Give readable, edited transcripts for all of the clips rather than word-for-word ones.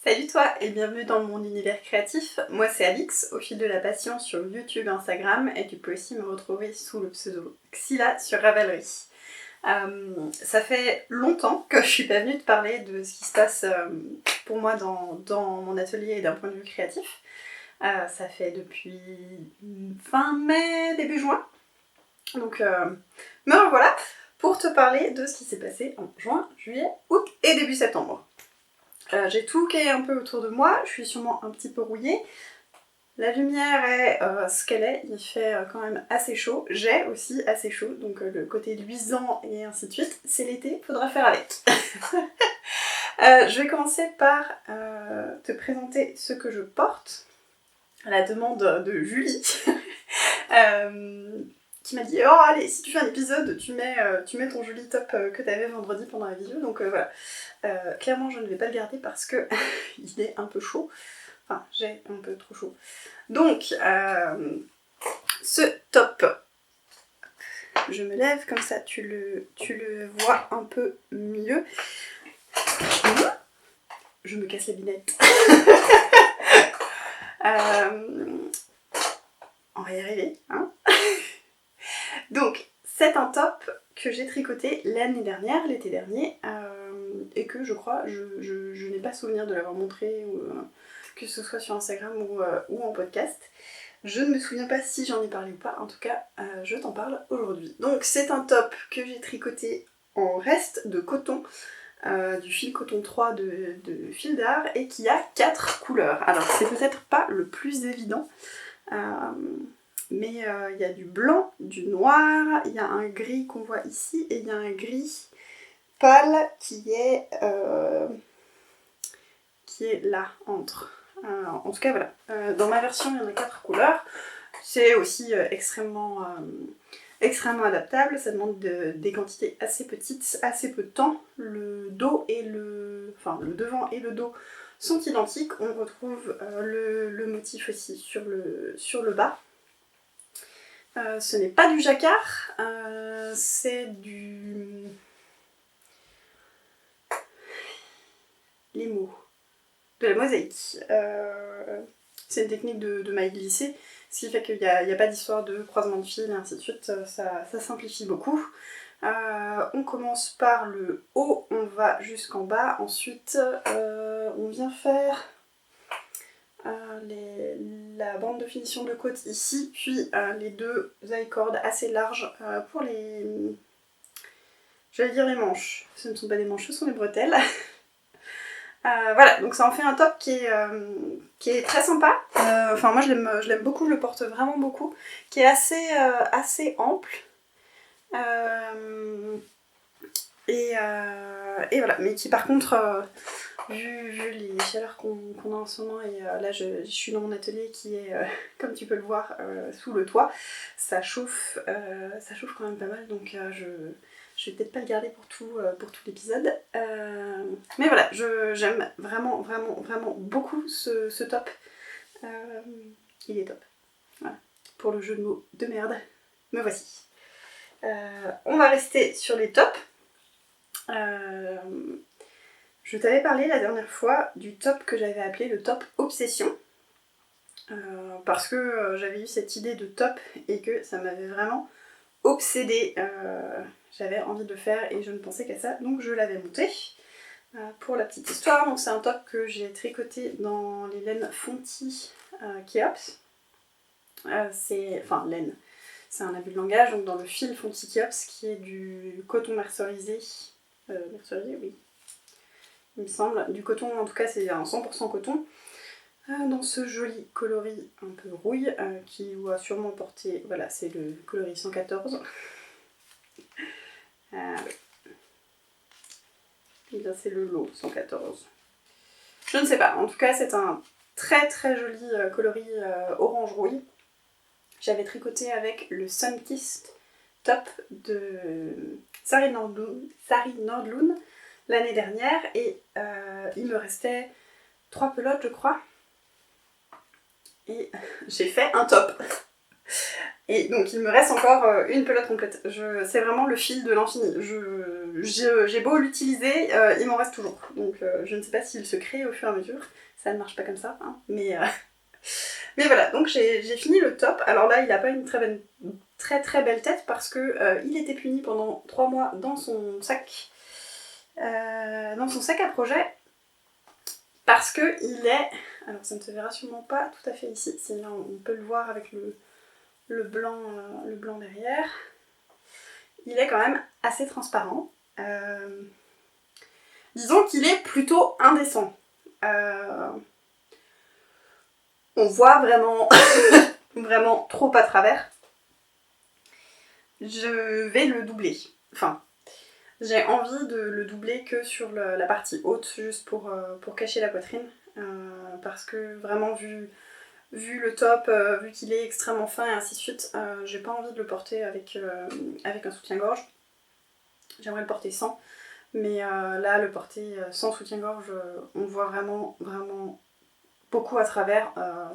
Salut toi et bienvenue dans mon univers créatif. Moi c'est Alix, au fil de la passion sur YouTube et Instagram, et tu peux aussi me retrouver sous le pseudo Xila sur Ravelry. Ça fait longtemps que je suis pas venue te parler de ce qui se passe pour moi dans mon atelier et d'un point de vue créatif. Ça fait depuis fin mai, début juin. Donc me revoilà pour te parler de ce qui s'est passé en juin, juillet, août et début septembre. J'ai tout caillé un peu autour de moi, je suis sûrement un petit peu rouillée. La lumière est ce qu'elle est, il fait quand même assez chaud. J'ai aussi assez chaud, donc le côté luisant et ainsi de suite. C'est l'été, faudra faire avec. Je vais commencer par te présenter ce que je porte, à la demande de Julie, qui m'a dit « Oh allez, si tu fais un épisode, tu mets ton joli top que t'avais vendredi pendant la vidéo. » Donc voilà. Clairement, je ne vais pas le garder parce que il est un peu chaud. Enfin, j'ai un peu trop chaud. Donc, ce top, je me lève comme ça, tu le vois un peu mieux. Je me casse la binette. On va y arriver, hein. Donc, c'est un top que j'ai tricoté l'année dernière, l'été dernier, et que je crois, je n'ai pas souvenir de l'avoir montré, ou, que ce soit sur Instagram ou en podcast. Je ne me souviens pas si j'en ai parlé ou pas, en tout cas, je t'en parle aujourd'hui. Donc, c'est un top que j'ai tricoté en reste de coton, du fil coton 3 de fil d'art, et qui a 4 couleurs. Alors, c'est peut-être pas le plus évident, mais il y a du blanc, du noir, il y a un gris qu'on voit ici, et il y a un gris pâle qui est là, entre. En tout cas, voilà. Dans ma version, il y en a 4 couleurs. C'est aussi extrêmement adaptable. Ça demande des quantités assez petites, assez peu de temps. Le dos et le devant et le dos sont identiques. On retrouve le motif aussi sur le bas. Ce n'est pas du jacquard, c'est du... Les mots. De la mosaïque. C'est une technique de maille glissée, ce qui fait qu'il n'y a pas d'histoire de croisement de fil et ainsi de suite, ça simplifie beaucoup. On commence par le haut, on va jusqu'en bas, ensuite on vient faire la bande de finition de côte ici, puis les deux I-cords assez larges pour les... J'allais dire les manches, ce ne sont pas des manches, ce sont des bretelles. Voilà, donc ça en fait un top qui est très sympa. Enfin moi je l'aime beaucoup, je le porte vraiment beaucoup, qui est assez ample. Et voilà, mais qui par contre, vu les chaleurs qu'on a en ce moment, et là je suis dans mon atelier qui est, comme tu peux le voir, sous le toit, ça chauffe quand même pas mal, donc je vais peut-être pas le garder pour tout l'épisode. Mais voilà, j'aime vraiment beaucoup ce top. Il est top. Voilà. Pour le jeu de mots de merde, me voici. On va rester sur les tops. Je t'avais parlé la dernière fois du top que j'avais appelé le top obsession. Parce que j'avais eu cette idée de top et que ça m'avait vraiment obsédée. J'avais envie de le faire et je ne pensais qu'à ça, donc je l'avais monté. Pour la petite histoire, donc c'est un top que j'ai tricoté dans les laines Fonty Keops. Laine, c'est un abus de langage, donc dans le fil Fonty Keops qui est du coton mercerisé. Mercerisé, oui. Il me semble. Du coton, en tout cas, c'est un 100% coton. Dans ce joli coloris un peu rouille, qui va sûrement porter... Voilà, c'est le coloris 114. Oui. Et bien c'est le lot 114. Je ne sais pas, en tout cas c'est un très joli coloris orange rouille. J'avais tricoté avec le Sunkissed top de Sari Nordlund l'année dernière, et il me restait 3 pelotes je crois, et j'ai fait un top. Et donc il me reste encore une pelote complète. C'est vraiment le fil de l'infini. J'ai beau l'utiliser, il m'en reste toujours. Donc je ne sais pas s'il se crée au fur et à mesure. Ça ne marche pas comme ça, hein. Mais voilà, donc j'ai fini le top. Alors là, il n'a pas une très belle tête parce que il était puni pendant 3 mois dans son sac à projet. Parce que il est... Alors ça ne se verra sûrement pas tout à fait ici. Sinon on peut le voir avec le blanc derrière. Il est quand même assez transparent. Disons qu'il est plutôt indécent. On voit vraiment, vraiment trop à travers. Je vais le doubler. Enfin, j'ai envie de le doubler que sur la partie haute, juste pour cacher la poitrine. Parce que vraiment, vu le top, vu qu'il est extrêmement fin et ainsi de suite, j'ai pas envie de le porter avec un soutien-gorge. J'aimerais le porter sans, mais là, le porter sans soutien-gorge, on voit vraiment beaucoup à travers.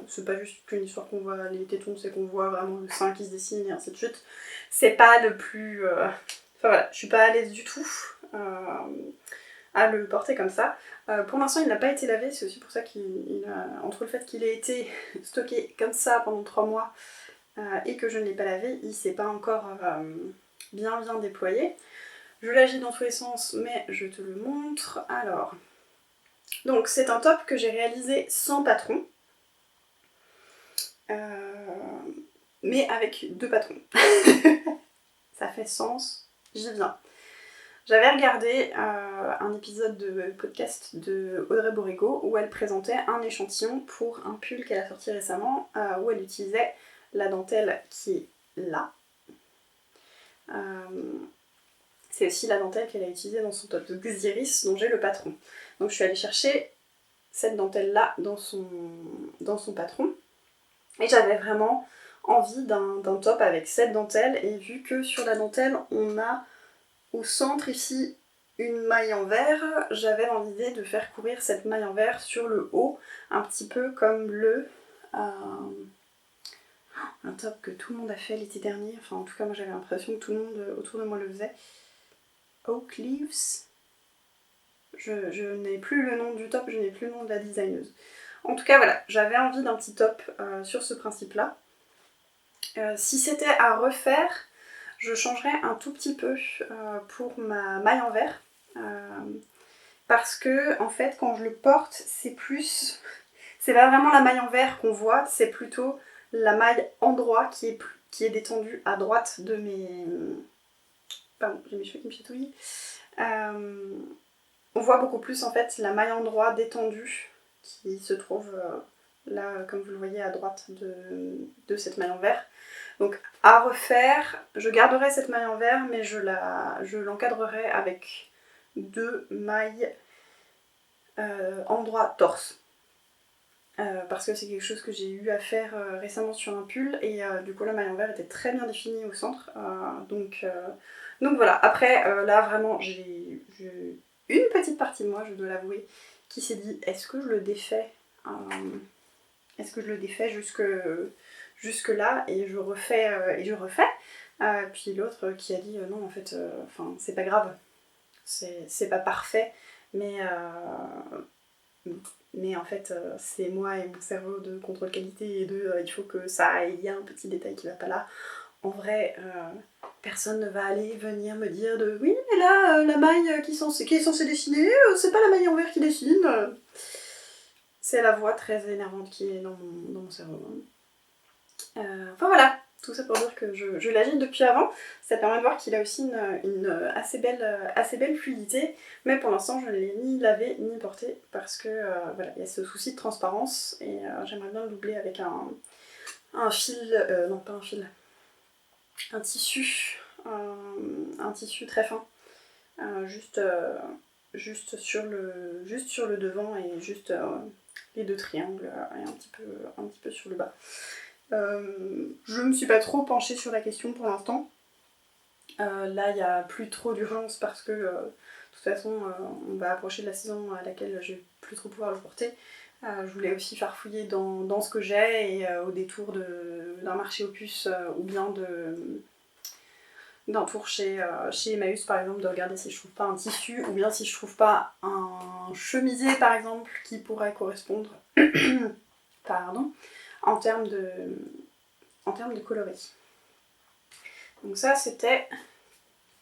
C'est pas juste qu'une histoire qu'on voit les tétons, c'est qu'on voit vraiment le sein qui se dessine et ainsi de suite. C'est pas le plus... Enfin voilà, je suis pas à l'aise du tout à le porter comme ça. Pour l'instant, il n'a pas été lavé, c'est aussi pour ça entre le fait qu'il ait été stocké comme ça pendant 3 mois et que je ne l'ai pas lavé, il s'est pas encore bien déployé. Je l'agite dans tous les sens, mais je te le montre. Alors, donc c'est un top que j'ai réalisé sans patron, mais avec 2 patrons. Ça fait sens, j'y viens. J'avais regardé un épisode de podcast de Audrey Borrego où elle présentait un échantillon pour un pull qu'elle a sorti récemment, où elle utilisait la dentelle qui est là. C'est aussi la dentelle qu'elle a utilisée dans son top de Xiris dont j'ai le patron. Donc je suis allée chercher cette dentelle là dans son patron et j'avais vraiment envie d'un top avec cette dentelle, et vu que sur la dentelle on a au centre ici une maille en verre, j'avais dans l'idée de faire courir cette maille en verre sur le haut, un petit peu comme un top que tout le monde a fait l'été dernier, enfin en tout cas moi j'avais l'impression que tout le monde autour de moi le faisait. Oak Leaves. Je n'ai plus le nom du top, je n'ai plus le nom de la designeuse. En tout cas voilà, j'avais envie d'un petit top sur ce principe-là. Si c'était à refaire, je changerais un tout petit peu pour ma maille en verre. Parce que en fait quand je le porte, c'est pas vraiment la maille en verre qu'on voit, c'est plutôt la maille endroit qui est détendue à droite de mes... Pardon, j'ai mes cheveux qui me chatouillent. On voit beaucoup plus en fait la maille endroit détendue qui se trouve là, comme vous le voyez, à droite de cette maille en verre. Donc à refaire, je garderai cette maille en verre, mais je l'encadrerai avec 2 mailles endroit torse. Parce que c'est quelque chose que j'ai eu à faire récemment sur un pull, et du coup la maille en verre était très bien définie au centre. Donc voilà, après là vraiment j'ai une petite partie de moi, je dois l'avouer, qui s'est dit est-ce que je le défais jusque là et je refais puis l'autre qui a dit non en fait c'est pas grave, c'est pas parfait, mais en fait c'est moi et mon cerveau de contrôle qualité, et il faut que ça aille, il y a un petit détail qui va pas là. En vrai, personne ne va aller venir me dire de oui mais là la maille qui est censée dessiner, c'est pas la maille en verre qui dessine. C'est la voix très énervante qui est dans mon cerveau. Enfin voilà, tout ça pour dire que je l'agite depuis avant. Ça permet de voir qu'il a aussi une assez belle fluidité, mais pour l'instant je ne l'ai ni lavé ni porté parce que voilà, il y a ce souci de transparence, et j'aimerais bien le doubler avec un fil, non pas un fil, un tissu très fin, juste sur le devant, et juste les 2 triangles et un petit peu sur le bas. Je me suis pas trop penchée sur la question pour l'instant. Là il n'y a plus trop d'urgence parce que De toute façon, on va approcher de la saison à laquelle je vais plus trop pouvoir le porter. Je voulais aussi farfouiller dans ce que j'ai et au détour d'un marché aux puces ou bien d'un tour chez Emmaüs par exemple, de regarder si je trouve pas un tissu ou bien si je trouve pas un chemisier par exemple qui pourrait correspondre pardon, en termes de coloris. Donc ça c'était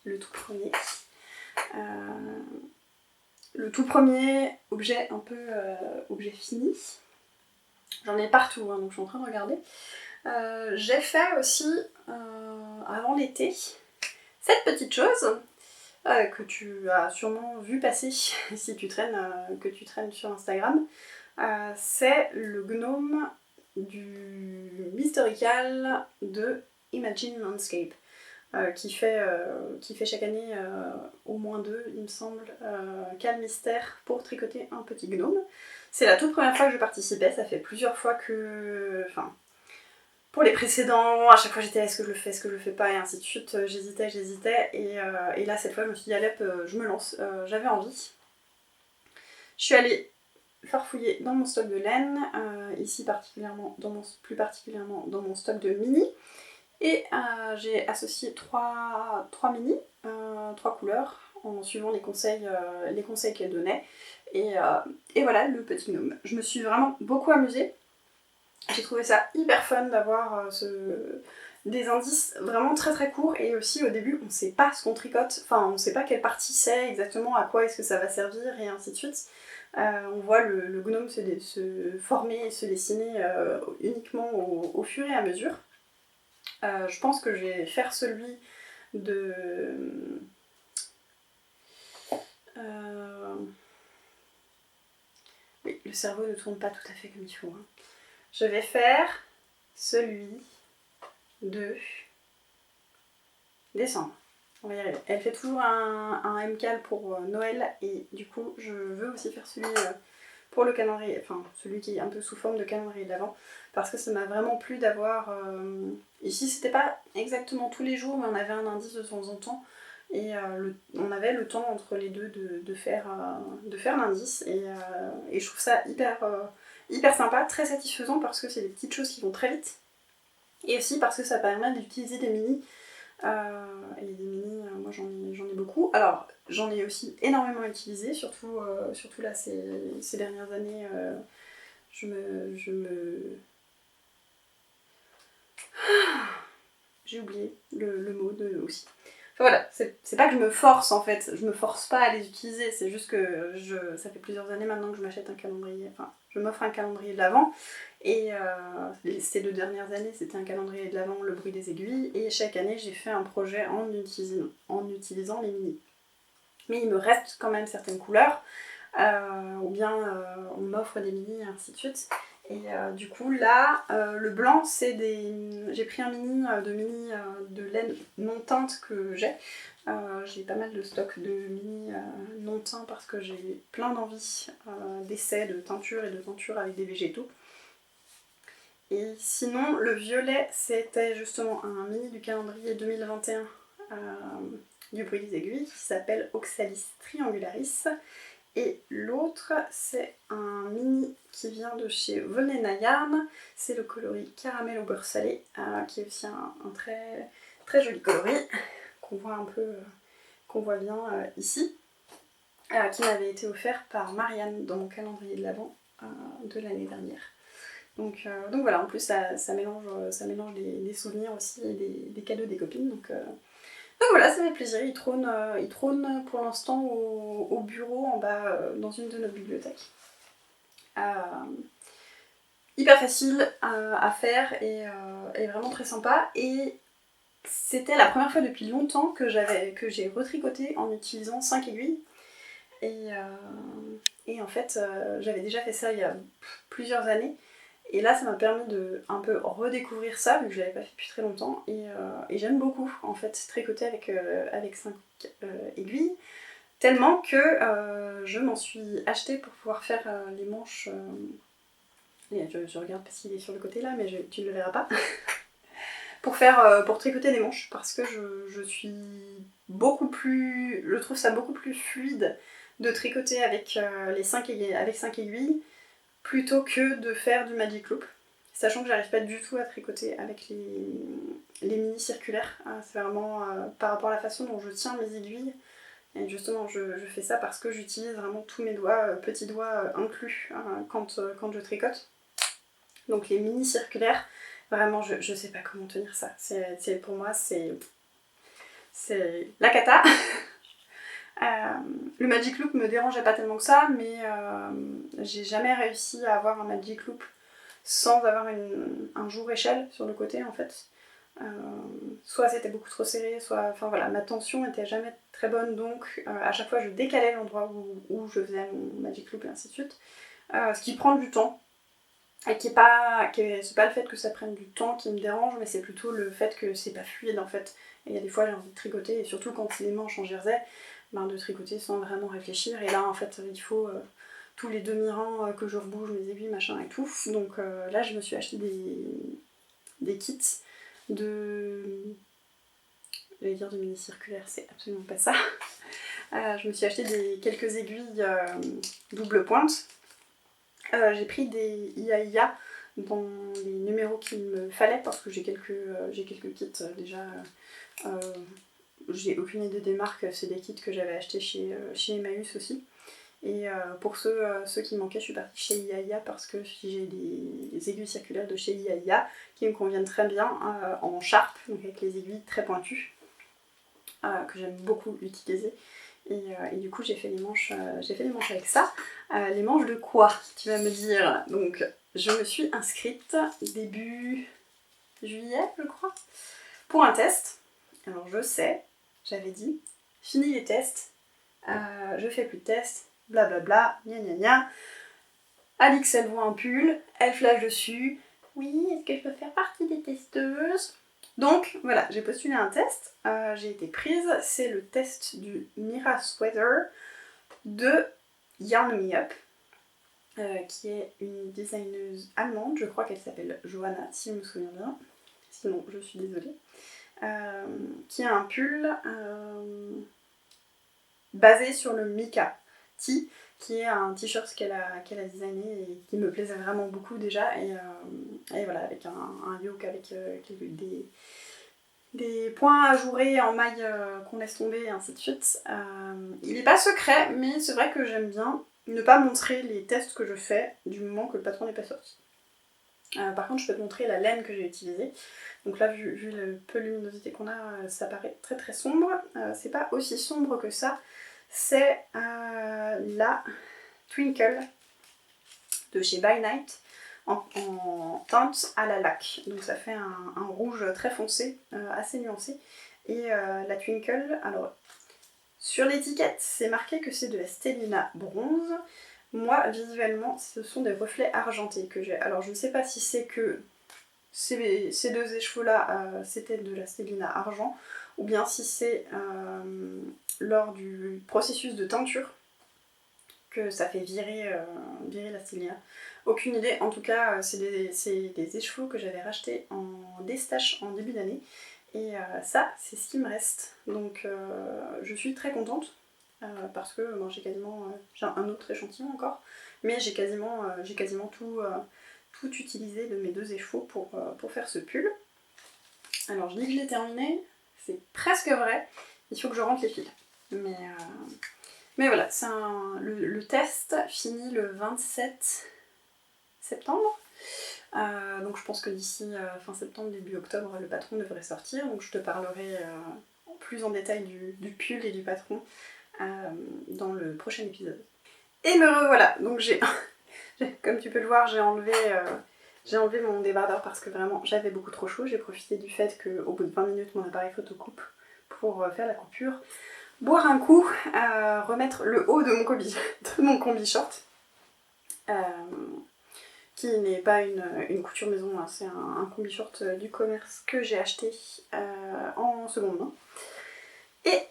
le tout premier. Le tout premier objet un peu objet fini. J'en ai partout, hein, donc je suis en train de regarder. J'ai fait aussi avant l'été cette petite chose que tu as sûrement vu passer si tu traînes, que tu traînes sur Instagram. C'est le gnome du Mysterical de Imagine Landscape. Qui fait chaque année au moins 2, il me semble, Cal Mystère pour tricoter un petit gnome. C'est la toute première fois que je participais, ça fait plusieurs fois que... Enfin, pour les précédents, à chaque fois j'étais est-ce que je le fais pas, et ainsi de suite, j'hésitais, et là cette fois je me suis dit allez, je me lance, j'avais envie. Je suis allée farfouiller dans mon stock de laine, ici plus particulièrement dans mon stock de mini. Et j'ai associé trois mini, 3 couleurs, en suivant les conseils qu'elle donnait. Et voilà le petit gnome. Je me suis vraiment beaucoup amusée. J'ai trouvé ça hyper fun d'avoir des indices vraiment très très courts. Et aussi au début, on ne sait pas ce qu'on tricote. Enfin, on ne sait pas quelle partie c'est exactement, à quoi est-ce que ça va servir, et ainsi de suite. On voit le gnome se former et se dessiner uniquement au fur et à mesure. Je pense que je vais faire celui de... Oui, le cerveau ne tourne pas tout à fait comme il faut. Hein. Je vais faire celui de décembre. On va y arriver. Elle fait toujours un MCAL pour Noël et du coup je veux aussi faire celui pour le calendrier, enfin celui qui est un peu sous forme de calendrier d'avant, parce que ça m'a vraiment plu d'avoir... Ici c'était pas exactement tous les jours, mais on avait un indice de temps en temps, et on avait le temps entre les deux de faire l'indice, et je trouve ça hyper sympa, très satisfaisant, parce que c'est des petites choses qui vont très vite, et aussi parce que ça permet d'utiliser des mini. Et des mini, moi j'en ai beaucoup. Alors j'en ai aussi énormément utilisé, surtout là ces dernières années. J'ai oublié le mot de aussi. Enfin voilà, c'est pas que je me force en fait, je me force pas à les utiliser, c'est juste que ça fait plusieurs années maintenant que je m'achète un calendrier, enfin je m'offre un calendrier de l'Avent, et ces 2 dernières années c'était un calendrier de l'Avent, le bruit des aiguilles, et chaque année j'ai fait un projet en utilisant les mini. Mais il me reste quand même certaines couleurs, ou bien on m'offre des mini et ainsi de suite. Et du coup là, le blanc c'est j'ai pris un mini de laine non teinte que j'ai. J'ai pas mal de stock de mini non teints parce que j'ai plein d'envie d'essais de teinture et de teinture avec des végétaux. Et sinon le violet c'était justement un mini du calendrier 2021 du bruit des aiguilles qui s'appelle Oxalis triangularis. Et l'autre, c'est un mini qui vient de chez Vonena Yarn. C'est le coloris caramel au beurre salé, qui est aussi un très, très joli coloris, qu'on voit bien ici, qui m'avait été offert par Marianne dans mon calendrier de l'Avent de l'année dernière. Donc voilà, en plus ça mélange des souvenirs aussi et des cadeaux des copines. Donc voilà, ça fait plaisir. Il trône pour l'instant au bureau en bas dans une de nos bibliothèques. Hyper facile à faire et vraiment très sympa. Et c'était la première fois depuis longtemps que j'ai retricoté en utilisant 5 aiguilles. Et en fait, j'avais déjà fait ça il y a plusieurs années. Et là, ça m'a permis de un peu redécouvrir ça, vu que je l'avais pas fait depuis très longtemps. Et j'aime beaucoup, en fait, tricoter avec 5 aiguilles. Tellement que je m'en suis achetée pour pouvoir faire les manches. Je regarde parce qu'il est sur le côté là, mais tu ne le verras pas. pour tricoter des manches, parce que je suis je trouve ça beaucoup plus fluide de tricoter avec, avec 5 aiguilles plutôt que de faire du Magic Loop. Sachant que j'arrive pas du tout à tricoter avec les mini circulaires. C'est vraiment par rapport à la façon dont je tiens mes aiguilles. Et justement, je fais ça parce que j'utilise vraiment tous mes doigts, petits doigts inclus, quand je tricote. Donc les mini circulaires, vraiment, je sais pas comment tenir ça. Pour moi, c'est la cata. Le Magic Loop me dérangeait pas tellement que ça, mais j'ai jamais réussi à avoir un Magic Loop sans avoir un jour échelle sur le côté en fait. Soit c'était beaucoup trop serré, soit... Enfin voilà, ma tension était jamais très bonne, donc à chaque fois je décalais l'endroit où je faisais mon Magic Loop et ainsi de suite. Ce qui prend du temps, et c'est pas le fait que ça prenne du temps qui me dérange, mais c'est plutôt le fait que c'est pas fluide en fait. Et il y a des fois j'ai envie de tricoter, et surtout quand c'est les manches en jersey, de tricoter sans vraiment réfléchir, et là en fait il faut tous les demi-rangs que je rebouge mes aiguilles machin et tout, donc là je me suis acheté des kits j'allais dire de mini circulaire, c'est absolument pas ça. Je me suis acheté quelques aiguilles double pointe. J'ai pris des IAIA dans les numéros qu'il me fallait parce que j'ai quelques kits déjà. J'ai aucune idée des marques, c'est des kits que j'avais achetés chez Emmaüs aussi. Et pour ceux qui manquaient, je suis partie chez IAIA parce que j'ai des aiguilles circulaires de chez IAIA qui me conviennent très bien en Sharp, donc avec les aiguilles très pointues, que j'aime beaucoup utiliser. Et du coup j'ai fait les manches avec ça. Les manches de quoi, tu vas me dire? Donc je me suis inscrite début juillet je crois pour un test. Alors je sais, j'avais dit, fini les tests, je fais plus de tests, blablabla, gna gna gna. Alix elle voit un pull, elle flash dessus, oui, est-ce que je peux faire partie des testeuses? Donc voilà, j'ai postulé un test, j'ai été prise, c'est le test du Mira Sweater de Yarn Me Up, qui est une designeuse allemande, je crois qu'elle s'appelle Johanna, si je me souviens bien, sinon je suis désolée, qui a un pull basé sur le Mika Tee, qui est un t-shirt qu'elle a designé et qui me plaisait vraiment beaucoup déjà, et voilà, avec un yoke avec des points ajourés en maille qu'on laisse tomber et ainsi de suite. Il n'est pas secret, mais c'est vrai que j'aime bien ne pas montrer les tests que je fais du moment que le patron n'est pas sorti. Par contre, je peux te montrer la laine que j'ai utilisée. Donc là, vu le peu de luminosité qu'on a, ça paraît très très sombre. C'est pas aussi sombre que ça. C'est la Twinkle de chez By Night en teinte à la laque. Donc ça fait un rouge très foncé, assez nuancé. Et la Twinkle, alors sur l'étiquette, c'est marqué que c'est de la Stellina bronze. Moi, visuellement, ce sont des reflets argentés que j'ai. Alors je ne sais pas si c'est que ces deux écheveaux-là, c'était de la Stellina argent, ou bien si c'est lors du processus de teinture que ça fait virer la Stellina. Aucune idée, en tout cas, c'est des écheveaux que j'avais rachetés en déstache en début d'année. Et ça, c'est ce qui me reste. Donc je suis très contente. Parce que j'ai un autre échantillon encore, mais j'ai quasiment tout utilisé de mes deux écheveaux pour faire ce pull. Alors je dis que je l'ai terminé, c'est presque vrai, il faut que je rentre les fils. Mais voilà, le test finit le 27 septembre. Donc je pense que d'ici fin septembre, début octobre, le patron devrait sortir, donc je te parlerai plus en détail du pull et du patron dans le prochain épisode. Et me revoilà, donc comme tu peux le voir, j'ai enlevé mon débardeur parce que vraiment j'avais beaucoup trop chaud. J'ai profité du fait qu'au bout de 20 minutes mon appareil photo coupe pour faire la coupure, boire un coup, remettre le haut de mon combi short, qui n'est pas une couture maison, hein, c'est un combi short du commerce que j'ai acheté en seconde main. Et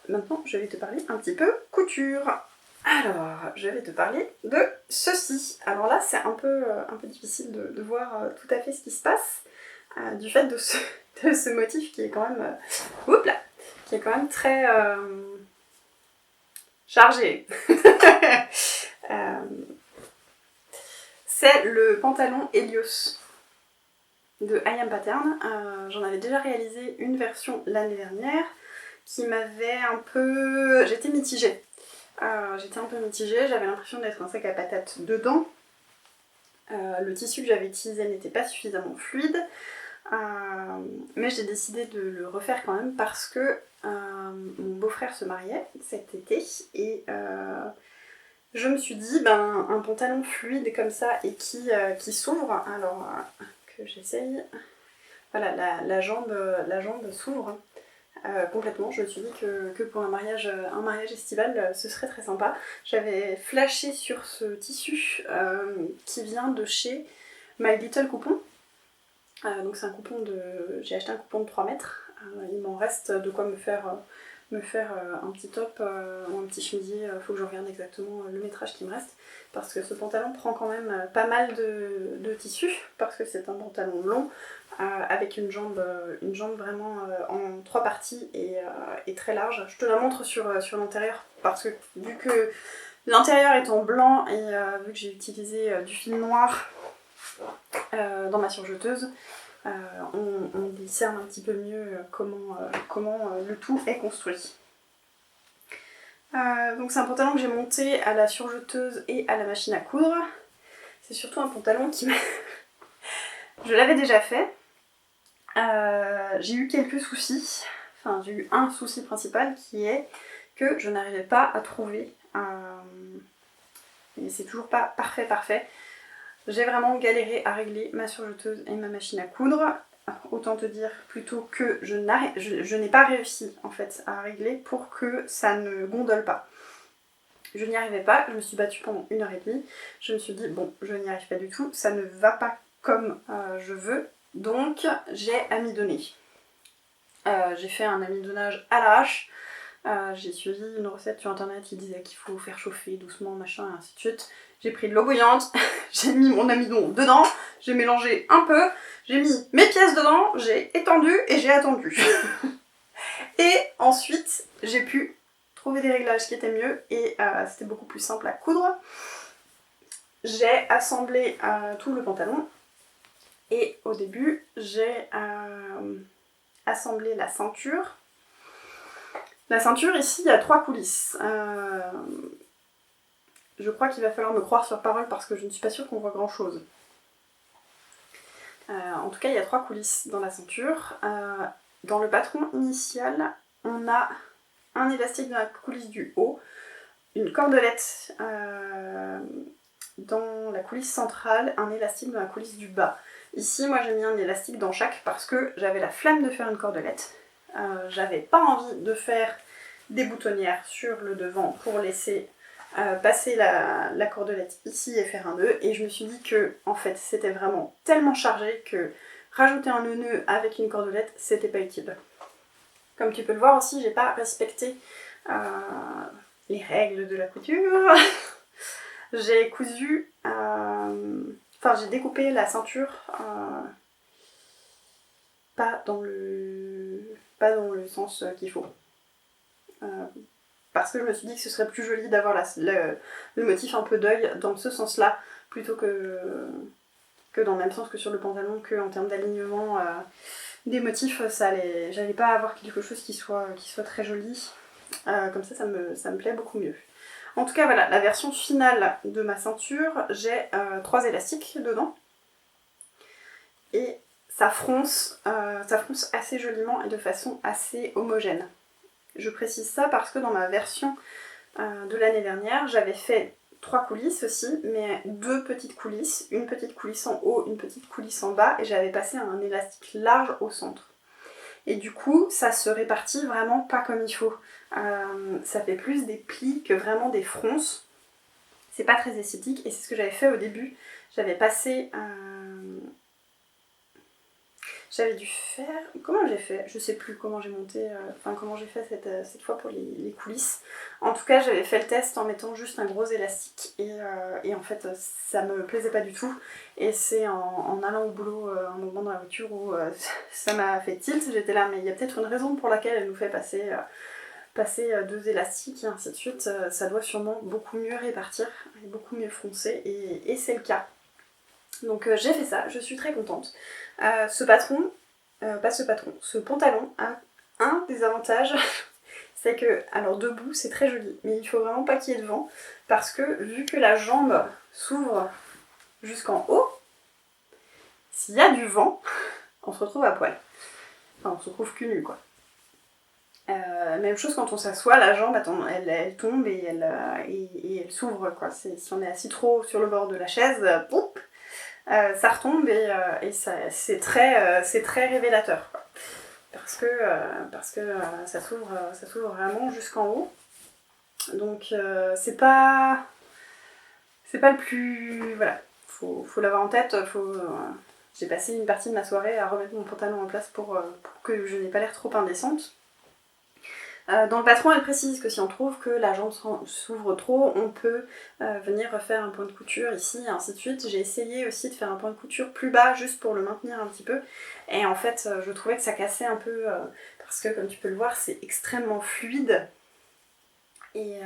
maintenant, je vais te parler un petit peu couture. Alors, je vais te parler de ceci. Alors là, c'est un peu difficile de voir tout à fait ce qui se passe, du fait de ce motif qui est quand même... oups là, qui est quand même très chargé. C'est le pantalon Helios de I Am Pattern. J'en avais déjà réalisé une version l'année dernière qui m'avait un peu... J'étais mitigée. J'avais l'impression d'être un sac à patates dedans. Le tissu que j'avais utilisé n'était pas suffisamment fluide. Mais j'ai décidé de le refaire quand même parce que mon beau-frère se mariait cet été et je me suis dit un pantalon fluide comme ça et qui s'ouvre, alors que j'essaye, voilà, la jambe s'ouvre complètement. Je me suis dit que pour un mariage estival ce serait très sympa. J'avais flashé sur ce tissu qui vient de chez My Little Coupon. Donc c'est un coupon j'ai acheté un coupon de 3 mètres. Il m'en reste de quoi me faire un petit top ou un petit chemisier. Faut que je regarde exactement le métrage qui me reste parce que ce pantalon prend quand même pas mal de tissu parce que c'est un pantalon long avec une jambe vraiment en 3 parties et très large. Je te la montre sur l'intérieur parce que vu que l'intérieur est en blanc et vu que j'ai utilisé du fil noir dans ma surjeteuse, on discerne un petit peu mieux comment le tout est construit. Donc c'est un pantalon que j'ai monté à la surjeteuse et à la machine à coudre. C'est surtout un pantalon qui m'a... Je l'avais déjà fait. J'ai eu quelques soucis. Enfin, j'ai eu un souci principal qui est que je n'arrivais pas à trouver... Et c'est toujours pas parfait. J'ai vraiment galéré à régler ma surjeteuse et ma machine à coudre. Autant te dire plutôt que je n'ai pas réussi en fait à régler pour que ça ne gondole pas. Je n'y arrivais pas, je me suis battue pendant 1h30. Je me suis dit bon, je n'y arrive pas du tout, ça ne va pas comme je veux, donc j'ai amidonné. J'ai fait un amidonnage à l'arrache. J'ai suivi une recette sur internet qui disait qu'il faut faire chauffer doucement, machin, et ainsi de suite. J'ai pris de l'eau bouillante, j'ai mis mon amidon dedans, j'ai mélangé un peu, j'ai mis mes pièces dedans, j'ai étendu et j'ai attendu. Et ensuite, j'ai pu trouver des réglages qui étaient mieux et c'était beaucoup plus simple à coudre. J'ai assemblé tout le pantalon et au début, j'ai assemblé la ceinture. La ceinture, ici, il y a 3 coulisses. Je crois qu'il va falloir me croire sur parole parce que je ne suis pas sûre qu'on voit grand chose. En tout cas, il y a 3 coulisses dans la ceinture. Dans le patron initial, on a un élastique dans la coulisse du haut, une cordelette dans la coulisse centrale, un élastique dans la coulisse du bas. Ici, moi j'ai mis un élastique dans chaque parce que j'avais la flemme de faire une cordelette. J'avais pas envie de faire des boutonnières sur le devant pour laisser passer la cordelette ici et faire un nœud, et je me suis dit que en fait c'était vraiment tellement chargé que rajouter un nœud avec une cordelette c'était pas utile. Comme tu peux le voir aussi, j'ai pas respecté les règles de la couture. J'ai cousu, j'ai découpé la ceinture pas dans le sens qu'il faut. Parce que je me suis dit que ce serait plus joli d'avoir le motif un peu d'œil dans ce sens-là, plutôt que dans le même sens que sur le pantalon, que en termes d'alignement des motifs, j'allais pas avoir quelque chose qui soit très joli. Comme ça me plaît beaucoup mieux. En tout cas, voilà, la version finale de ma ceinture, j'ai 3 élastiques dedans. Et ça fronce assez joliment et de façon assez homogène. Je précise ça parce que dans ma version de l'année dernière, j'avais fait 3 coulisses aussi, mais 2 petites coulisses, une petite coulisse en haut, une petite coulisse en bas, et j'avais passé un élastique large au centre. Et du coup, ça se répartit vraiment pas comme il faut. Ça fait plus des plis que vraiment des fronces. C'est pas très esthétique, et c'est ce que j'avais fait au début. J'avais passé j'avais dû faire... Comment j'ai fait? Je sais plus comment j'ai monté... comment j'ai fait cette fois pour les coulisses. En tout cas, j'avais fait le test en mettant juste un gros élastique et en fait, ça me plaisait pas du tout. Et c'est en allant au boulot un moment dans la voiture où ça m'a fait tilt. J'étais là, mais il y a peut-être une raison pour laquelle elle nous fait passer 2 élastiques et ainsi de suite. Ça doit sûrement beaucoup mieux répartir et beaucoup mieux foncer et c'est le cas. Donc j'ai fait ça, je suis très contente. Ce pantalon a un des avantages, c'est que, alors debout c'est très joli, mais il faut vraiment pas qu'il y ait de vent, parce que vu que la jambe s'ouvre jusqu'en haut, s'il y a du vent, on se retrouve à poil. Enfin, on se retrouve cul nu quoi. Même chose quand on s'assoit, la jambe elle tombe et elle s'ouvre quoi. Si on est assis trop sur le bord de la chaise, boum, ça retombe et c'est très révélateur quoi. Parce que ça s'ouvre vraiment jusqu'en haut. Donc c'est pas le plus... Voilà, faut l'avoir en tête. J'ai passé une partie de ma soirée à remettre mon pantalon en place pour que je n'ai pas l'air trop indécente. Dans le patron, elle précise que si on trouve que la jambe s'ouvre trop, on peut venir refaire un point de couture ici et ainsi de suite. J'ai essayé aussi de faire un point de couture plus bas juste pour le maintenir un petit peu. Et en fait, je trouvais que ça cassait un peu parce que comme tu peux le voir, c'est extrêmement fluide. Et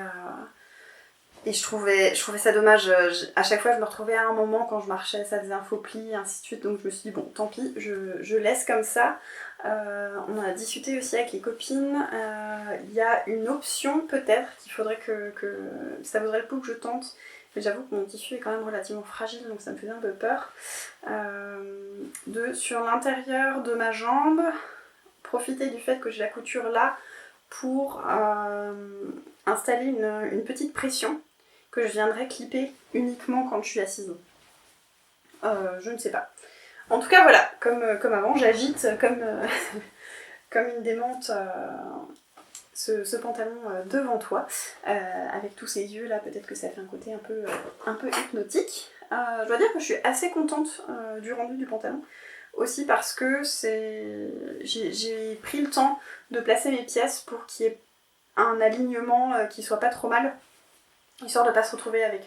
je trouvais ça dommage. À chaque fois, je me retrouvais à un moment quand je marchais, ça faisait un faux pli et ainsi de suite. Donc je me suis dit, bon, tant pis, je laisse comme ça. On en a discuté aussi avec les copines. Il y a une option peut-être qu'il faudrait que ça vaudrait le coup que je tente. Mais j'avoue que mon tissu est quand même relativement fragile, donc ça me faisait un peu peur. Sur l'intérieur de ma jambe, profiter du fait que j'ai la couture là pour installer une petite pression que je viendrai clipper uniquement quand je suis assise. Je ne sais pas. En tout cas, voilà, comme avant, j'agite comme une démente ce pantalon devant toi, avec tous ces yeux là, peut-être que ça fait un côté un peu hypnotique. Je dois dire que je suis assez contente du rendu du pantalon, aussi parce que j'ai pris le temps de placer mes pièces pour qu'il y ait un alignement qui soit pas trop mal, histoire de pas se retrouver avec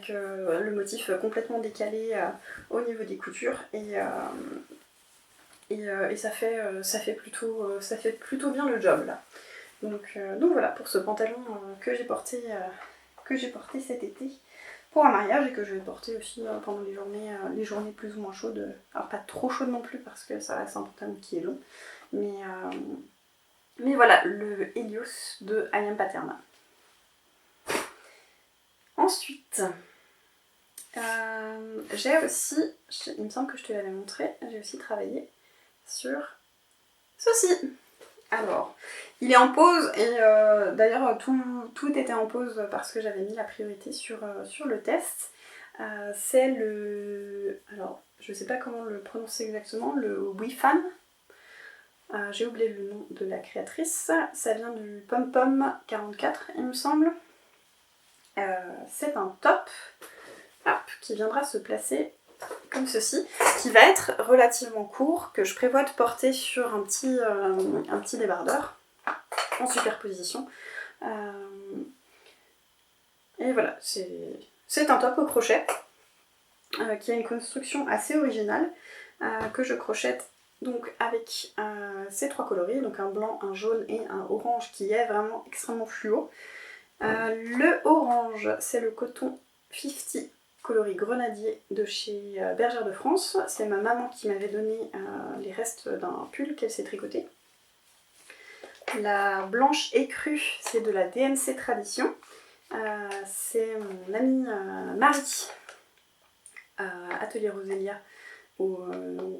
le motif complètement décalé au niveau des coutures et ça fait plutôt bien le job là. Donc voilà pour ce pantalon que j'ai porté cet été pour un mariage et que je vais porter aussi pendant les journées plus ou moins chaudes. Alors pas trop chaudes non plus parce que ça reste un pantalon qui est long, mais voilà, le Helios de I Am Paterna. Ensuite, j'ai aussi, il me semble que je te l'avais montré, j'ai aussi travaillé sur ceci. Alors, il est en pause et d'ailleurs tout était en pause parce que j'avais mis la priorité sur le test. C'est le... Alors, je sais pas comment le prononcer exactement, le Wifan. J'ai oublié le nom de la créatrice. Ça vient du Pom Pom 44, il me semble. C'est un top qui viendra se placer comme ceci, qui va être relativement court, que je prévois de porter sur un petit débardeur en superposition. Et voilà, c'est un top au crochet qui a une construction assez originale que je crochette donc avec ces 3 coloris, donc un blanc, un jaune et un orange qui est vraiment extrêmement fluo. Le orange, c'est le coton 50 coloris grenadier de chez Bergère de France. C'est ma maman qui m'avait donné les restes d'un pull qu'elle s'est tricoté. La blanche écrue, c'est de la DMC Tradition. C'est mon amie Marie, Atelier Rosélia, ou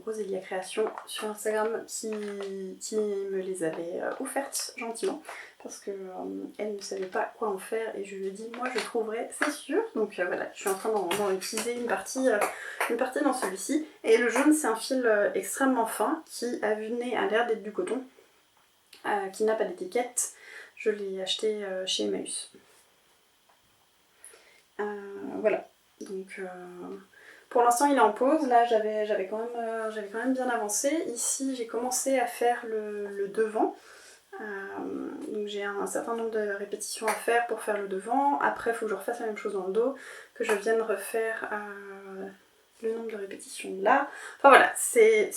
Rosélia Création sur Instagram, qui me les avait offertes gentiment parce qu'elle ne savait pas quoi en faire et je lui ai dit moi je trouverai, c'est sûr. Donc voilà, je suis en train d'en utiliser une partie dans celui-ci. Et le jaune, c'est un fil extrêmement fin qui à vue de nez a l'air d'être du coton, qui n'a pas d'étiquette. Je l'ai acheté chez Emmaüs. Voilà, donc Pour l'instant il est en pause, là j'avais quand même bien avancé. Ici j'ai commencé à faire le devant. Donc j'ai un certain nombre de répétitions à faire pour faire le devant. Après il faut que je refasse la même chose dans le dos, que je vienne refaire le nombre de répétitions là. Enfin voilà, c'est...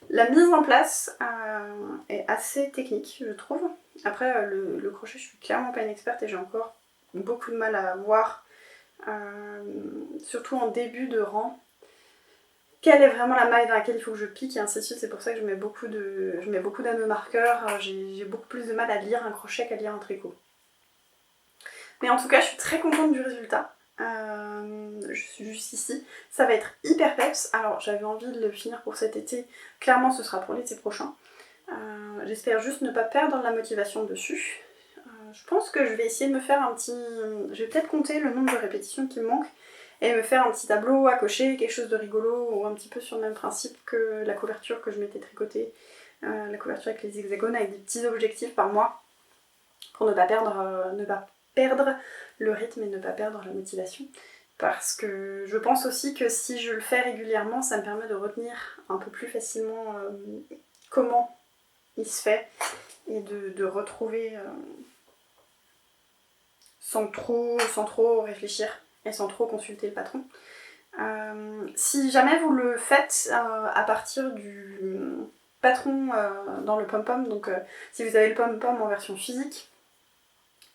La mise en place est assez technique, je trouve. Après, le crochet, je suis clairement pas une experte et j'ai encore beaucoup de mal à voir, surtout en début de rang, quelle est vraiment la maille dans laquelle il faut que je pique et ainsi de suite. C'est pour ça que je mets beaucoup d'anneaux marqueurs. J'ai beaucoup plus de mal à lire un crochet qu'à lire un tricot. Mais en tout cas, je suis très contente du résultat. Je suis juste ici. Ça va être hyper peps. Alors, j'avais envie de le finir pour cet été. Clairement, ce sera pour l'été prochain. J'espère juste ne pas perdre la motivation dessus. Je pense que je vais essayer de me faire un petit... Je vais peut-être compter le nombre de répétitions qui me manquent et me faire un petit tableau à cocher, quelque chose de rigolo ou un petit peu sur le même principe que la couverture que je m'étais tricotée. La couverture avec les hexagones, avec des petits objectifs par mois pour ne pas perdre le rythme et ne pas perdre la motivation. Parce que je pense aussi que si je le fais régulièrement, ça me permet de retenir un peu plus facilement comment il se fait et de retrouver sans trop réfléchir et sans trop consulter le patron. Si jamais vous le faites à partir du patron dans le pom-pom, donc si vous avez le pom-pom en version physique,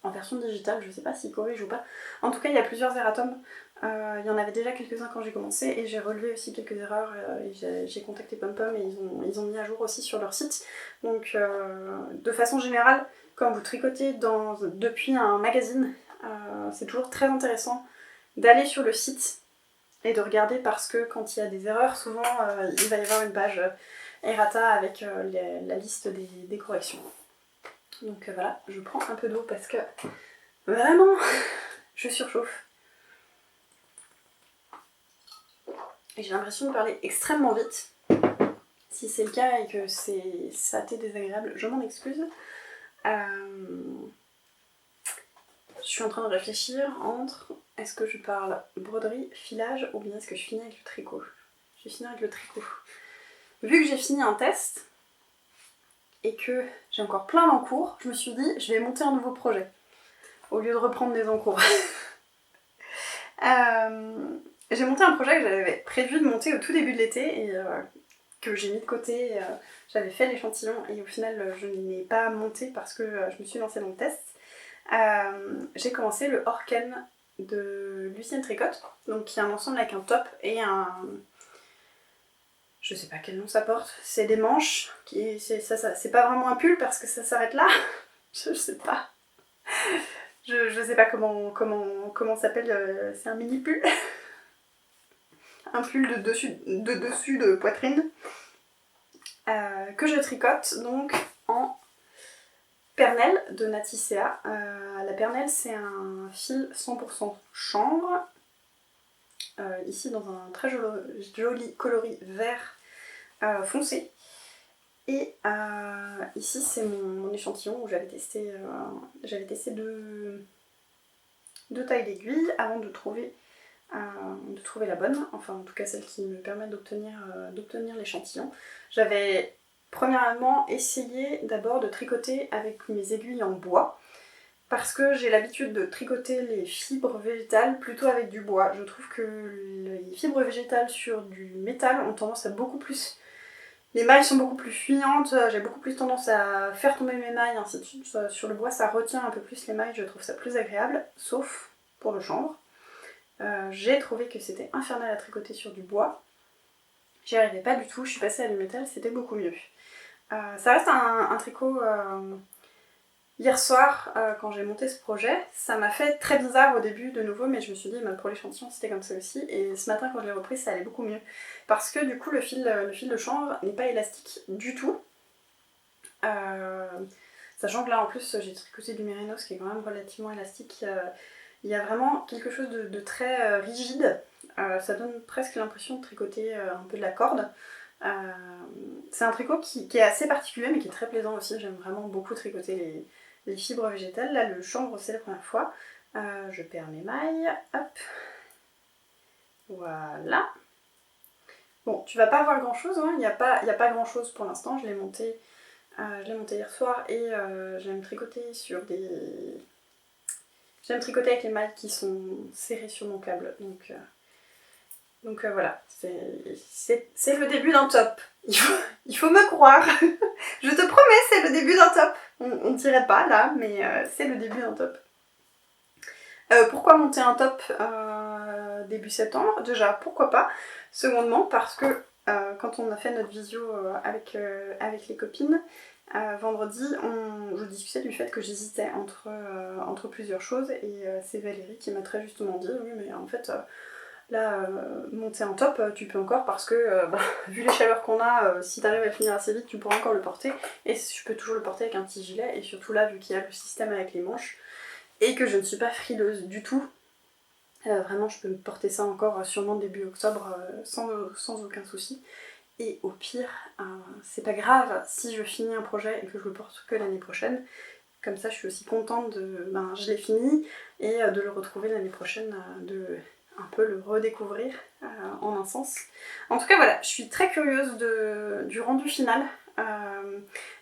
en version digitale, je sais pas s'il corrige ou pas. En tout cas, il y a plusieurs erratums. Il y en avait déjà quelques-uns quand j'ai commencé et j'ai relevé aussi quelques erreurs. Et j'ai contacté PomPom et ils ont mis à jour aussi sur leur site. Donc, de façon générale, quand vous tricotez depuis un magazine, c'est toujours très intéressant d'aller sur le site et de regarder parce que quand il y a des erreurs, souvent il va y avoir une page errata avec la liste des corrections. Donc voilà, je prends un peu d'eau parce que vraiment, je surchauffe. Et j'ai l'impression de parler extrêmement vite. Si c'est le cas et que ça a été désagréable, je m'en excuse. Je suis en train de réfléchir entre est-ce que je parle broderie, filage ou bien est-ce que je finis avec le tricot. Je vais finir avec le tricot. Vu que j'ai fini un test, et que j'ai encore plein d'encours, je me suis dit je vais monter un nouveau projet au lieu de reprendre des encours. J'ai monté un projet que j'avais prévu de monter au tout début de l'été et que j'ai mis de côté. J'avais fait l'échantillon et au final je ne l'ai pas monté parce que je me suis lancée dans le test. J'ai commencé le Orken de Lucienne Tricotte, donc qui est un ensemble avec un top et un... Je sais pas quel nom ça porte, c'est des manches, c'est pas vraiment un pull parce que ça s'arrête là, je sais pas. Je sais pas comment ça s'appelle, c'est un mini pull. Un pull de dessus de poitrine, que je tricote donc en Pernelle de Naticea. La Pernelle c'est un fil 100% chanvre, ici dans un très joli coloris vert foncé. Et ici c'est mon échantillon où j'avais testé deux tailles d'aiguilles avant de trouver la bonne, enfin en tout cas celle qui me permet d'obtenir l'échantillon. J'avais premièrement essayé d'abord de tricoter avec mes aiguilles en bois parce que j'ai l'habitude de tricoter les fibres végétales plutôt avec du bois. Je trouve que les fibres végétales sur du métal ont tendance à beaucoup plus... Les mailles sont beaucoup plus fuyantes, j'ai beaucoup plus tendance à faire tomber mes mailles, ainsi de suite. Sur le bois, ça retient un peu plus les mailles, je trouve ça plus agréable, sauf pour le chanvre. J'ai trouvé que c'était infernal à tricoter sur du bois. J'y arrivais pas du tout, je suis passée à du métal, c'était beaucoup mieux. Ça reste un tricot... Hier soir, quand j'ai monté ce projet, ça m'a fait très bizarre au début de nouveau, mais je me suis dit, même pour l'échantillon, c'était comme ça aussi. Et ce matin, quand je l'ai repris, ça allait beaucoup mieux. Parce que du coup, le fil de chanvre n'est pas élastique du tout. Sachant que là, en plus, j'ai tricoté du mérinos qui est quand même relativement élastique. Il y a vraiment quelque chose de très rigide. Ça donne presque l'impression de tricoter un peu de la corde. C'est un tricot qui est assez particulier, mais qui est très plaisant aussi. J'aime vraiment beaucoup tricoter les fibres végétales. Là, le chanvre, c'est la première fois. Je perds mes mailles. Hop. Voilà. Bon, tu vas pas voir grand chose, hein. Il n'y a pas grand chose pour l'instant, je l'ai monté hier soir et j'aime tricoter sur des... J'aime tricoter avec les mailles qui sont serrées sur mon câble, donc voilà, c'est le début d'un top. Il faut me croire. Je te promets, c'est le début d'un top. On ne dirait pas là, mais c'est le début d'un top. Pourquoi monter un top début septembre? Déjà, pourquoi pas? Secondement, parce que quand on a fait notre visio avec les copines, vendredi, je discutais du fait que j'hésitais entre plusieurs choses et c'est Valérie qui m'a très justement dit oui mais en fait là monter un top tu peux encore parce que vu les chaleurs qu'on a, si t'arrives à le finir assez vite tu pourras encore le porter et je peux toujours le porter avec un petit gilet et surtout là vu qu'il y a le système avec les manches et que je ne suis pas frileuse du tout, vraiment je peux me porter ça encore sûrement début octobre sans aucun souci. Et au pire, c'est pas grave si je finis un projet et que je le porte que l'année prochaine. Comme ça, je suis aussi contente je l'ai fini et de le retrouver l'année prochaine, de un peu le redécouvrir en un sens. En tout cas, voilà, je suis très curieuse du rendu final.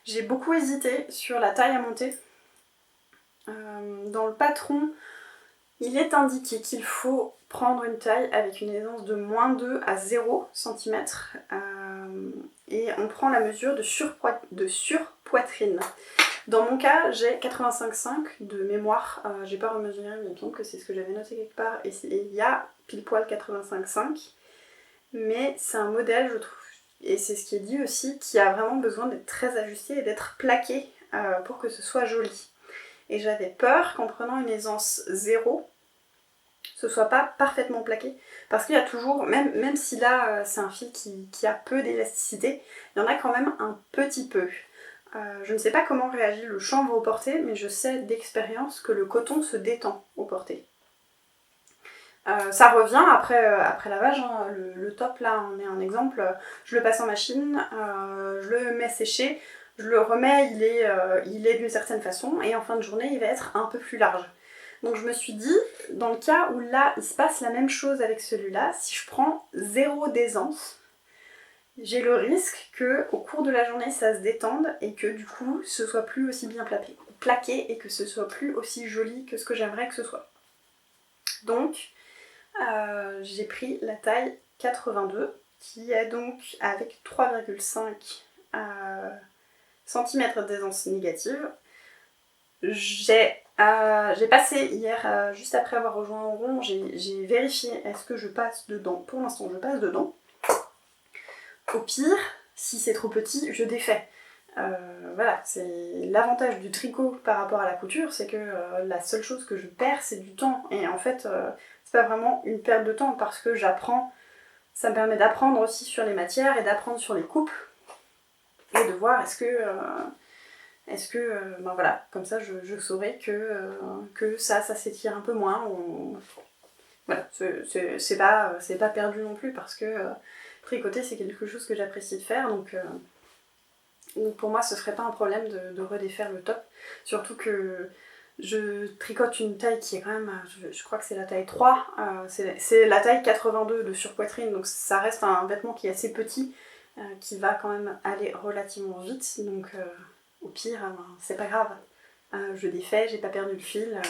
J'ai beaucoup hésité sur la taille à monter. Dans le patron, il est indiqué qu'il faut prendre une taille avec une aisance de moins 2 à 0 cm et on prend la mesure de surpoitrine. Dans mon cas, j'ai 85,5 de mémoire, j'ai pas remesuré, mais il me semble que c'est ce que j'avais noté quelque part, et il y a pile poil 85,5, mais c'est un modèle, je trouve, et c'est ce qui est dit aussi, qui a vraiment besoin d'être très ajusté et d'être plaqué pour que ce soit joli. Et j'avais peur qu'en prenant une aisance 0, ce soit pas parfaitement plaqué. Parce qu'il y a toujours, même si là c'est un fil qui a peu d'élasticité, il y en a quand même un petit peu. Je ne sais pas comment réagit le chanvre au porté, mais je sais d'expérience que le coton se détend au porté. Ça revient après lavage, hein. Le top là on est un exemple, je le passe en machine, je le mets sécher, je le remets, il est d'une certaine façon et en fin de journée il va être un peu plus large. Donc je me suis dit, dans le cas où là il se passe la même chose avec celui-là, si je prends 0 d'aisance, j'ai le risque que au cours de la journée ça se détende et que du coup ce soit plus aussi bien plaqué et que ce soit plus aussi joli que ce que j'aimerais que ce soit. Donc j'ai pris la taille 82 qui est donc avec 3,5 cm d'aisance négative. J'ai passé hier, juste après avoir rejoint Auron, j'ai vérifié est-ce que je passe dedans. Pour l'instant je passe dedans. Au pire, si c'est trop petit, je défais. Voilà, c'est l'avantage du tricot par rapport à la couture, c'est que la seule chose que je perds c'est du temps. Et en fait, c'est pas vraiment une perte de temps parce que j'apprends, ça me permet d'apprendre aussi sur les matières et d'apprendre sur les coupes et de voir est-ce que voilà, comme ça je saurais que ça s'étire un peu moins. Voilà, c'est pas perdu non plus parce que tricoter c'est quelque chose que j'apprécie de faire, donc pour moi ce serait pas un problème de redéfaire le top, surtout que je tricote une taille qui est quand même, je crois que c'est la taille 3, c'est la taille 82 de surpoitrine, donc ça reste un vêtement qui est assez petit, qui va quand même aller relativement vite, donc au pire, c'est pas grave. Je défais, j'ai pas perdu le fil,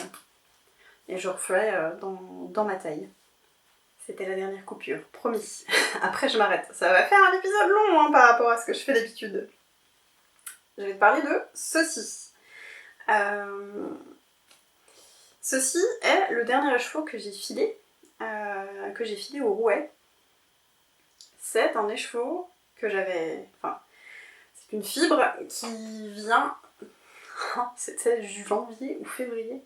et je referai dans ma taille. C'était la dernière coupure, promis. Après je m'arrête. Ça va faire un épisode long hein, par rapport à ce que je fais d'habitude. Je vais te parler de ceci. Ceci est le dernier écheveau que j'ai filé au rouet. C'est un écheveau que j'avais... Enfin, c'est une fibre qui vient... C'était janvier ou février.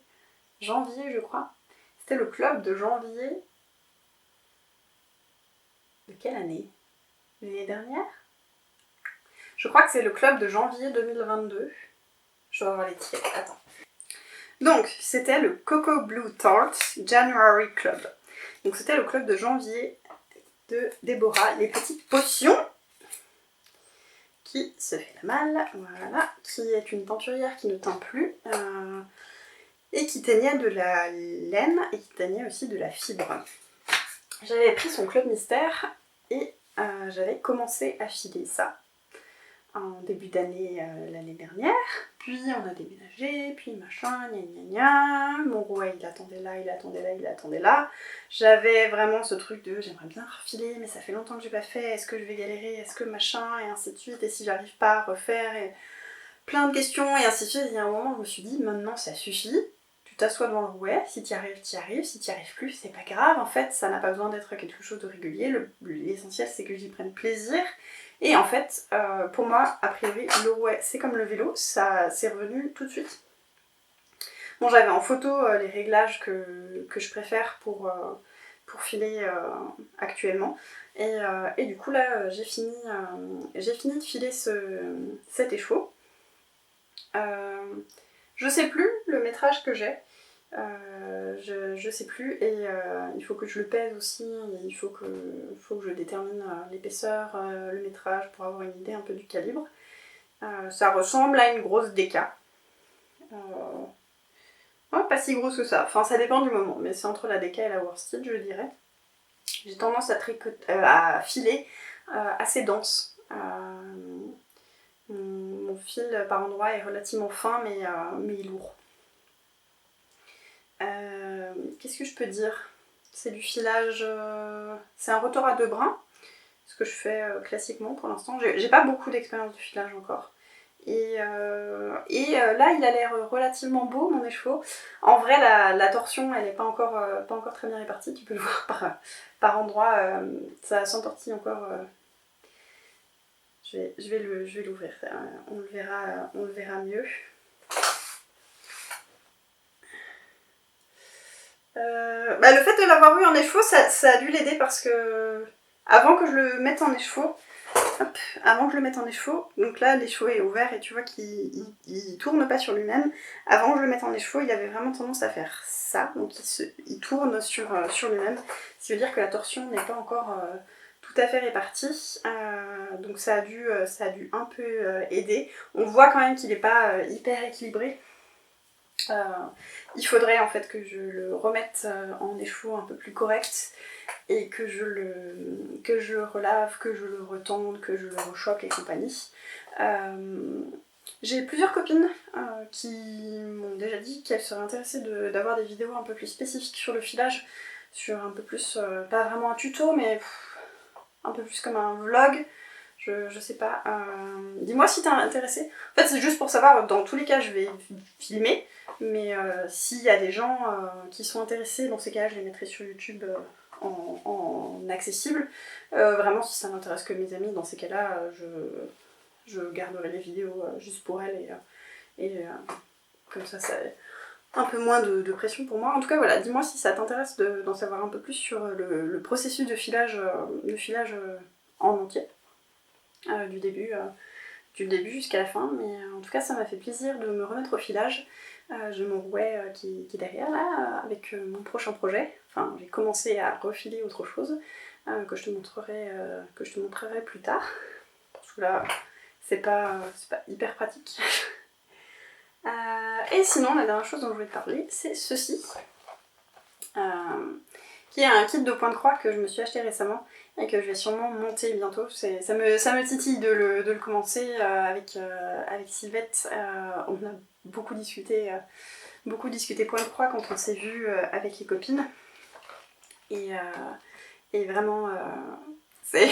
Janvier, je crois. C'était le club de janvier... De quelle année? L'année dernière? Je crois que c'est le club de janvier 2022. Je vais avoir les tickets. Attends. Donc, c'était le Cocoa Blue Tart January Club. Donc, c'était le club de janvier de Déborah. Les petites potions qui se fait la malle, voilà, qui est une teinturière qui ne teint plus et qui teignait de la laine et qui teignait aussi de la fibre. j'avais pris son Club Mystère et j'avais commencé à filer ça en début d'année l'année dernière. Puis on a déménagé, puis machin, gna gna gna. Mon rouet il attendait là, il attendait là, il attendait là. J'avais vraiment ce truc de j'aimerais bien refiler, mais ça fait longtemps que j'ai pas fait, est-ce que je vais galérer, est-ce que machin, et ainsi de suite, et si j'arrive pas à refaire, et plein de questions, et ainsi de suite. Et il y a un moment, je me suis dit, maintenant ça suffit. Tu t'assois devant le rouet, si t'y arrives, t'y arrives, si t'y arrives plus, c'est pas grave, en fait, ça n'a pas besoin d'être quelque chose de régulier, l'essentiel c'est que j'y prenne plaisir. Et en fait, pour moi, a priori, le rouet c'est comme le vélo, ça c'est revenu tout de suite. Bon, j'avais en photo les réglages que je préfère pour filer actuellement. Et du coup là, j'ai fini de filer cet écheveau. Je sais plus le métrage que j'ai. Je sais plus et il faut que je le pèse aussi, et il faut que je détermine l'épaisseur, le métrage pour avoir une idée un peu du calibre. Ça ressemble à une grosse DK. Ouais, pas si grosse que ça, enfin ça dépend du moment, mais c'est entre la DK et la worsted je dirais. J'ai tendance à filer assez dense. Mon fil par endroits est relativement fin mais lourd. Qu'est-ce que je peux dire? C'est du filage, c'est un rotor à 2 brins, ce que je fais classiquement pour l'instant. J'ai pas beaucoup d'expérience de filage encore. Et là il a l'air relativement beau mon écheveau. En vrai la torsion elle est pas encore très bien répartie, tu peux le voir par endroits, ça s'entortille encore. Je vais l'ouvrir, on le verra mieux. Le fait de l'avoir eu en écheveau, ça a dû l'aider parce que avant que je le mette en écheveau, donc là l'écheveau est ouvert et tu vois qu'il tourne pas sur lui-même. Avant que je le mette en écheveau, il avait vraiment tendance à faire ça, donc il tourne sur lui-même. Ce qui veut dire que la torsion n'est pas encore tout à fait répartie, donc ça a dû un peu aider. On voit quand même qu'il n'est pas hyper équilibré. Il faudrait en fait que je le remette en écheveau un peu plus correct et que je le relave, que je le retende, que je le rechoque et compagnie. J'ai plusieurs copines qui m'ont déjà dit qu'elles seraient intéressées d'avoir des vidéos un peu plus spécifiques sur le filage, sur un peu plus, pas vraiment un tuto, mais un peu plus comme un vlog. Je sais pas. Dis-moi si t'es intéressé. En fait, c'est juste pour savoir, dans tous les cas, je vais filmer, mais s'il y a des gens qui sont intéressés, dans ces cas-là, je les mettrai sur YouTube en accessible. Vraiment, si ça n'intéresse que mes amis, dans ces cas-là, je garderai les vidéos juste pour elles et comme ça, un peu moins de pression pour moi. En tout cas, voilà, dis-moi si ça t'intéresse d'en savoir un peu plus sur le processus de filage en entier. Du début jusqu'à la fin, mais en tout cas ça m'a fait plaisir de me remettre au filage. J'ai mon rouet qui est derrière là, avec mon prochain projet. Enfin, j'ai commencé à refiler autre chose que je te montrerai plus tard, parce que là c'est pas hyper pratique. Et sinon, la dernière chose dont je voulais te parler, c'est ceci, qui est un kit de point de croix que je me suis acheté récemment et que je vais sûrement monter bientôt. Ça me titille de le commencer avec Sylvette. On a beaucoup discuté point de croix quand on s'est vu avec les copines. Et vraiment, c'est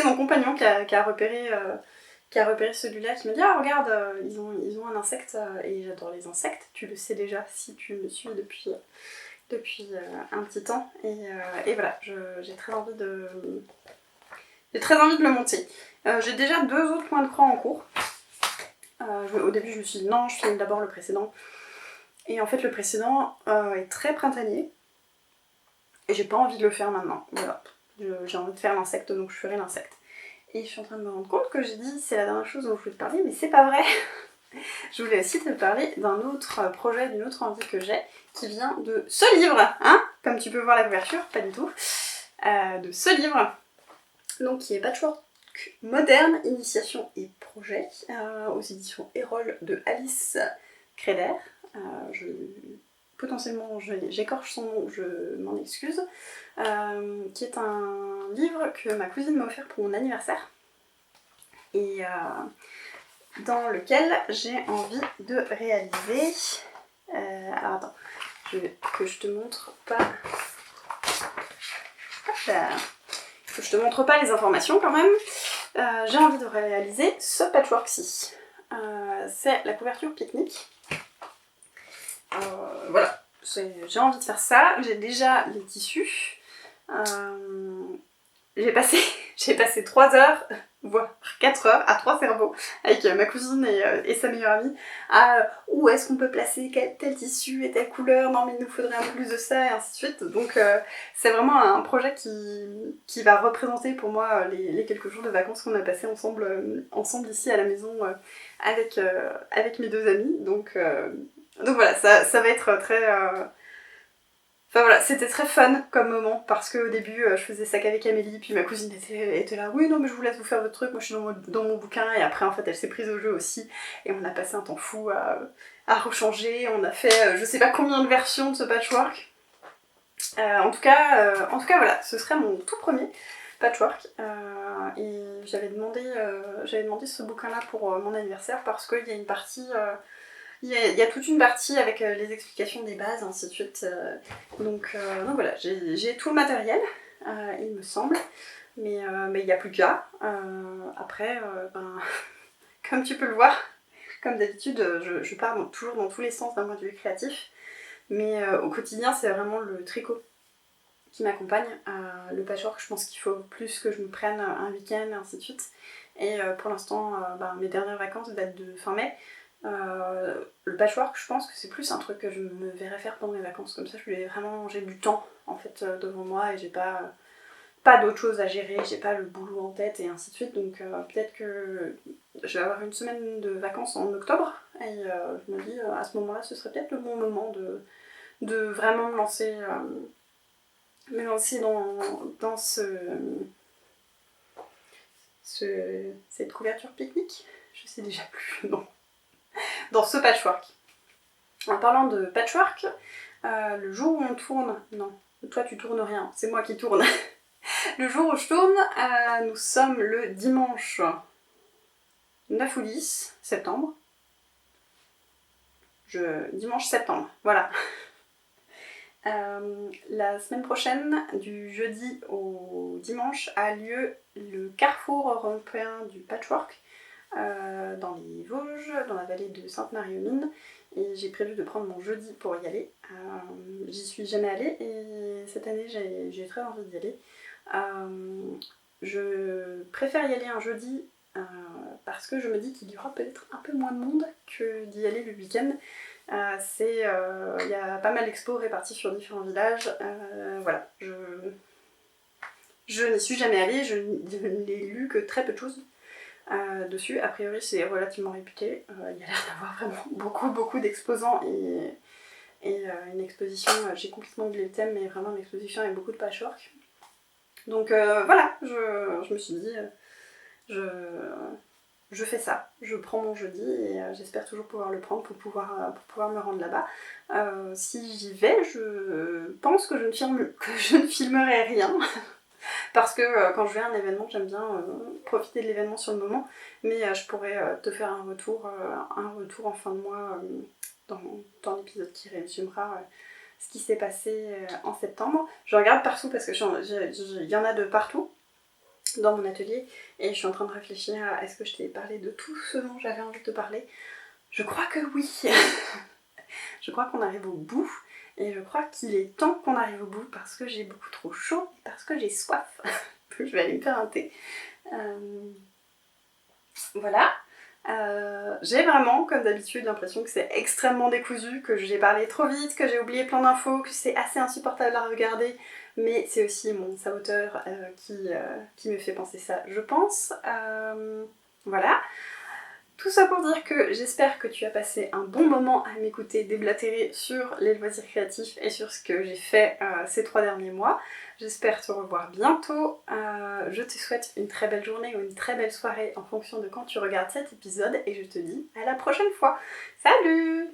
mon compagnon qui a repéré celui-là, qui m'a dit « Ah regarde, ils ont un insecte et j'adore les insectes, tu le sais déjà si tu me suis depuis un petit temps. » Et voilà, j'ai très envie de le monter. J'ai déjà 2 autres points de croix en cours. Au début je me suis dit non, je filme d'abord le précédent. Et en fait le précédent est très printanier. Et j'ai pas envie de le faire maintenant. Voilà. J'ai envie de faire l'insecte, donc je ferai l'insecte. Et je suis en train de me rendre compte que j'ai dit c'est la dernière chose dont je voulais te parler, mais c'est pas vrai. Je voulais aussi te parler d'un autre projet, d'une autre envie que j'ai, qui vient de ce livre, hein, comme tu peux voir la couverture, pas du tout, de ce livre, donc qui est Patchwork moderne, initiation et projet, aux éditions Erol de Alice Kreder. Je potentiellement j'écorche son nom, je m'en excuse, qui est un livre que ma cousine m'a offert pour mon anniversaire, et dans lequel j'ai envie de réaliser... alors attends, que je te montre pas... Que je te montre pas les informations quand même. J'ai envie de réaliser ce patchwork-ci. C'est la couverture pique-nique. Voilà, j'ai envie de faire ça. J'ai déjà les tissus. J'ai passé 3 heures, voire 4 heures, à 3 cerveaux, avec ma cousine et sa meilleure amie, à où est-ce qu'on peut placer tel tissu et telle couleur, non mais il nous faudrait un peu plus de ça, et ainsi de suite. Donc c'est vraiment un projet qui va représenter pour moi les quelques jours de vacances qu'on a passés ensemble ici à la maison avec mes 2 amis. Donc voilà, ça va être très... Enfin voilà, c'était très fun comme moment, parce qu'au début je faisais ça qu'avec Amélie, puis ma cousine était là, oui non mais je vous laisse vous faire votre truc, moi je suis dans mon bouquin, et après en fait elle s'est prise au jeu aussi, et on a passé un temps fou à rechanger, on a fait je sais pas combien de versions de ce patchwork. En tout cas voilà, ce serait mon tout premier patchwork, et j'avais demandé ce bouquin là pour mon anniversaire, parce qu'il y a une partie... Il y a toute une partie avec les explications des bases, ainsi de suite. Donc voilà, j'ai tout le matériel, il me semble, mais il n'y a plus qu'à. Après, comme tu peux le voir, comme d'habitude, je pars toujours dans tous les sens d'un point de vue créatif, mais au quotidien, c'est vraiment le tricot qui m'accompagne. Le patchwork, je pense qu'il faut plus que je me prenne un week-end, et ainsi de suite. Et pour l'instant, mes dernières vacances datent de fin mai. Le patchwork, je pense que c'est plus un truc que je me verrais faire pendant mes vacances, comme ça j'ai du temps en fait devant moi, et j'ai pas d'autre chose à gérer, j'ai pas le boulot en tête et ainsi de suite. Donc peut-être que je vais avoir une semaine de vacances en octobre, et je me dis à ce moment là ce serait peut-être le bon moment de vraiment me lancer dans cette couverture pique-nique, je sais déjà plus le nom, dans ce patchwork. En parlant de patchwork, le jour où on tourne... Non, toi tu tournes rien, c'est moi qui tourne. Le jour où je tourne, nous sommes le dimanche 9 ou 10 septembre. Dimanche septembre, voilà. La semaine prochaine, du jeudi au dimanche, a lieu le carrefour européen du patchwork, dans les Vosges, dans la vallée de Sainte-Marie-aux-Mines, et j'ai prévu de prendre mon jeudi pour y aller. J'y suis jamais allée, et cette année j'ai très envie d'y aller. Je préfère y aller un jeudi parce que je me dis qu'il y aura peut-être un peu moins de monde que d'y aller le week-end. Il y a pas mal d'expos répartis sur différents villages. Voilà, je n'y suis jamais allée, je n'ai lu que très peu de choses dessus. A priori c'est relativement réputé, il y a l'air d'avoir vraiment beaucoup d'exposants, et une exposition, j'ai complètement oublié le thème, mais vraiment une exposition avec beaucoup de patchwork. Donc voilà, je me suis dit, je fais ça, je prends mon jeudi, et j'espère toujours pouvoir le prendre pour pouvoir me rendre là-bas. Si j'y vais, je pense que je ne filmerai rien, parce que quand je vais à un événement, j'aime bien profiter de l'événement sur le moment, mais je pourrais te faire un retour en fin de mois dans l'épisode qui résumera ce qui s'est passé en septembre. Je regarde partout parce que il y en a de partout dans mon atelier, et je suis en train de réfléchir à est-ce que je t'ai parlé de tout ce dont j'avais envie de te parler. Je crois que oui. Je crois qu'on arrive au bout, et je crois qu'il est temps qu'on arrive au bout, parce que j'ai beaucoup trop chaud et parce que j'ai soif. Je vais aller me faire un thé. Voilà. J'ai vraiment, comme d'habitude, l'impression que c'est extrêmement décousu, que j'ai parlé trop vite, que j'ai oublié plein d'infos, que c'est assez insupportable à regarder, mais c'est aussi mon saboteur qui me fait penser ça, je pense. Voilà. Tout ça pour dire que j'espère que tu as passé un bon moment à m'écouter déblatérer sur les loisirs créatifs et sur ce que j'ai fait ces 3 derniers mois. J'espère te revoir bientôt. Je te souhaite une très belle journée ou une très belle soirée en fonction de quand tu regardes cet épisode, et je te dis à la prochaine fois. Salut!